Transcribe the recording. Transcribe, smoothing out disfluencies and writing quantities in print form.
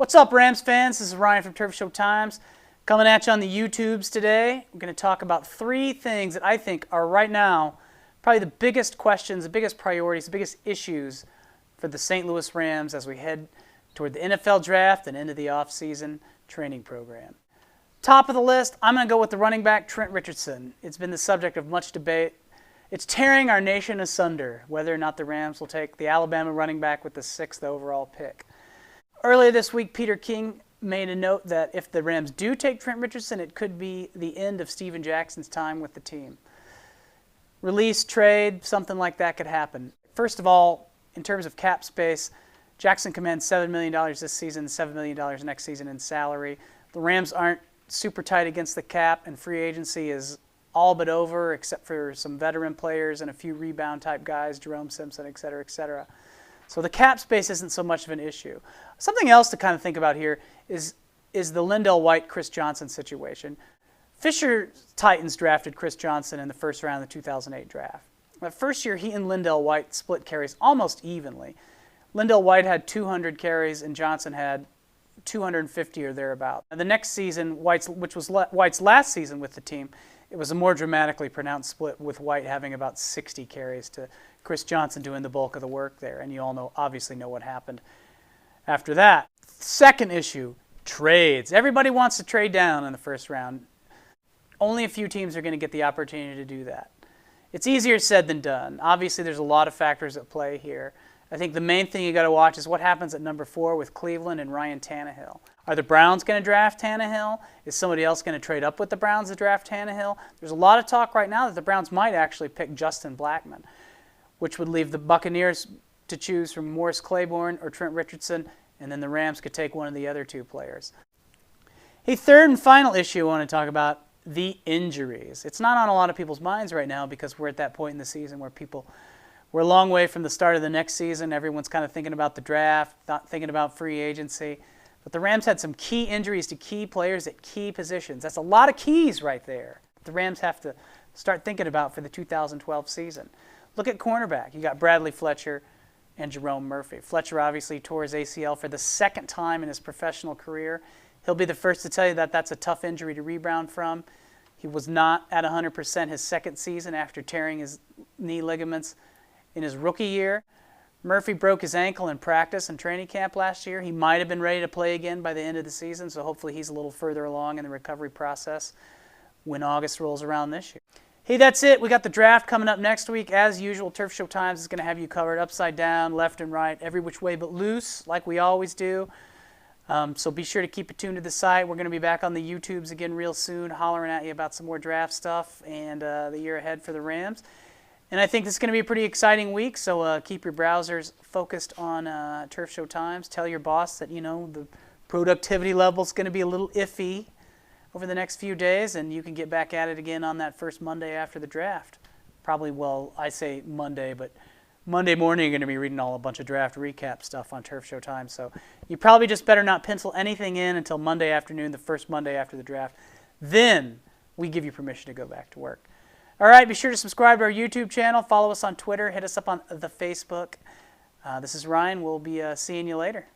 What's up, Rams fans? This is Ryan from Turf Show Times coming at you on the YouTubes today. I'm going to talk about three things that I think are right now probably the biggest questions, the biggest priorities, the biggest issues for the St. Louis Rams as we head toward the NFL draft and into the off-season training program. Top of the list, I'm going to go with the running back Trent Richardson. It's been the subject of much debate. It's tearing our nation asunder whether or not the Rams will take the Alabama running back with the 6th overall pick. Earlier this week, Peter King made a note that if the Rams do take Trent Richardson, it could be the end of Steven Jackson's time with the team. Release, trade, something like that could happen. First of all, in terms of cap space, Jackson commands $7 million this season, $7 million next season in salary. The Rams aren't super tight against the cap, and free agency is all but over except for some veteran players and a few rebound-type guys, Jerome Simpson, et cetera, et cetera. So the cap space isn't so much of an issue. Something else to kind of think about here is the Lindell White-Chris Johnson situation. Fisher Titans drafted Chris Johnson in the first round of the 2008 draft. That first year, he and Lindell White split carries almost evenly. Lindell White had 200 carries and Johnson had 250 or thereabout. And the next season, which was White's last season with the team, it was a more dramatically pronounced split with White having about 60 carries to Chris Johnson doing the bulk of the work there. And you all obviously know what happened after that. Second issue, trades. Everybody wants to trade down in the first round. Only a few teams are going to get the opportunity to do that. It's easier said than done. Obviously, there's a lot of factors at play here. I think the main thing you got to watch is what happens at number 4 with Cleveland and Ryan Tannehill. Are the Browns going to draft Tannehill? Is somebody else going to trade up with the Browns to draft Tannehill? There's a lot of talk right now that the Browns might actually pick Justin Blackmon, which would leave the Buccaneers to choose from Morris Claiborne or Trent Richardson, and then the Rams could take one of the other two players. A third and final issue I want to talk about, the injuries. It's not on a lot of people's minds right now because we're at that point in the season where we're a long way from the start of the next season. Everyone's kind of thinking about the draft, not thinking about free agency. But the Rams had some key injuries to key players at key positions. That's a lot of keys right there the Rams have to start thinking about for the 2012 season. Look at cornerback. You got Bradley Fletcher and Jerome Murphy. Fletcher obviously tore his ACL for the second time in his professional career. He'll be the first to tell you that that's a tough injury to rebound from. He was not at 100% his second season after tearing his knee ligaments in his rookie year. Murphy broke his ankle in practice and training camp last year. He might have been ready to play again by the end of the season, so hopefully he's a little further along in the recovery process when August rolls around this year. Hey, that's it. We got the draft coming up next week. As usual, Turf Show Times is going to have you covered upside down, left and right, every which way but loose, like we always do. So be sure to keep it tuned to the site. We're going to be back on the YouTubes again real soon, hollering at you about some more draft stuff and the year ahead for the Rams. And I think this is going to be a pretty exciting week, so keep your browsers focused on Turf Show Times. Tell your boss that, the productivity level is going to be a little iffy over the next few days, and you can get back at it again on that first Monday after the draft. Probably, well, I say Monday, but Monday morning you're going to be reading a bunch of draft recap stuff on Turf Show Times. So you probably just better not pencil anything in until Monday afternoon, the first Monday after the draft. Then we give you permission to go back to work. All right, be sure to subscribe to our YouTube channel. Follow us on Twitter. Hit us up on the Facebook. This is Ryan. We'll be seeing you later.